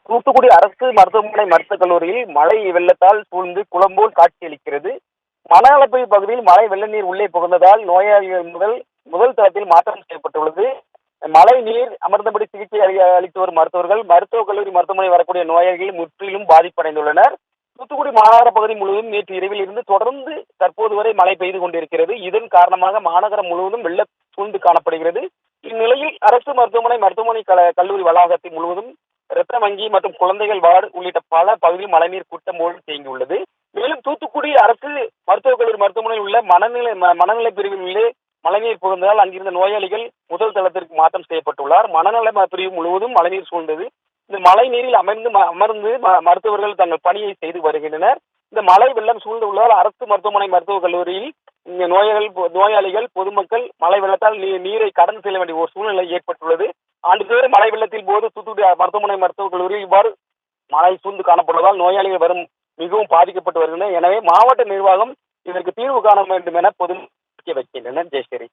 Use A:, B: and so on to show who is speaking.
A: தூத்துக்குடி அரசு மருத்துவமனை மருத்துவக் கல்லூரியில் மழை வெள்ளத்தால் சூழ்ந்து குளம் போல் காட்சியளிக்கிறது. மணவளப்பை பகுதியில் மழை வெள்ள நீர் உள்ளே புகுந்ததால் நோயாளிகள் முதல் தளத்தில் மாற்றம் செய்யப்பட்டுள்ளது. மழை நீர் அமர்ந்தபடி சிகிச்சை அளித்து வரும் மருத்துவர்கள் மருத்துவக் கல்லூரி மருத்துவமனை வரக்கூடிய நோயாளிகள் முற்றிலும் பாதிப்படைந்துள்ளனர். தூத்துக்குடி மாநகர பகுதி முழுவதும் நேற்று இரவில் இருந்து தொடர்ந்து தற்போது வரை மழை பெய்து கொண்டிருக்கிறது. இதன் காரணமாக மாநகரம் முழுவதும் வெள்ள சூழ்ந்து காணப்படுகிறது. இந்நிலையில் அரசு மருத்துவமனை கல்லூரி வளாகத்தில் முழுவதும் இரத்த வங்கி மற்றும் குழந்தைகள் வார்டு உள்ளிட்ட பல பகுதியில் மழைநீர் கூட்டம் போல் தேங்கியுள்ளது. மேலும் தூத்துக்குடி அரசு மருத்துவக் கல்லூரி மருத்துவமனையில் உள்ள மனநிலை பிரிவில் உள்ளே மழைநீர் புகுந்ததால் அங்கிருந்த நோயாளிகள் முதல் தளத்திற்கு மாற்றம் செய்யப்பட்டுள்ளார். மனநல பிரிவு முழுவதும் மழைநீர் சூழ்ந்தது. இந்த மழை நீரில் அமர்ந்து மருத்துவர்கள் தங்கள் பணியை செய்து வருகின்றனர். இந்த மழை வெள்ளம் சூழ்ந்துள்ளதால் அரசு மருத்துவக் கல்லூரியில் நோயாளிகள் பொதுமக்கள் மழை வெள்ளத்தால் நீரை கடந்து செல்ல வேண்டிய ஒரு சூழ்நிலை ஏற்பட்டுள்ளது. ஆண்டுதோறும் மழை வெள்ளத்தின் போது தூத்துக்குடி மருத்துவக் கல்லூரியில் இவ்வாறு மழை சூழ்ந்து காணப்படுவதால் நோயாளிகள் மிகவும் பாதிக்கப்பட்டு வருகின்றனர். எனவே மாவட்ட நிர்வாகம் இதற்கு தீர்வு காண வேண்டும் என பொதுமக்கள் வைக்கின்றனர். ஜெயஸ்ரீ.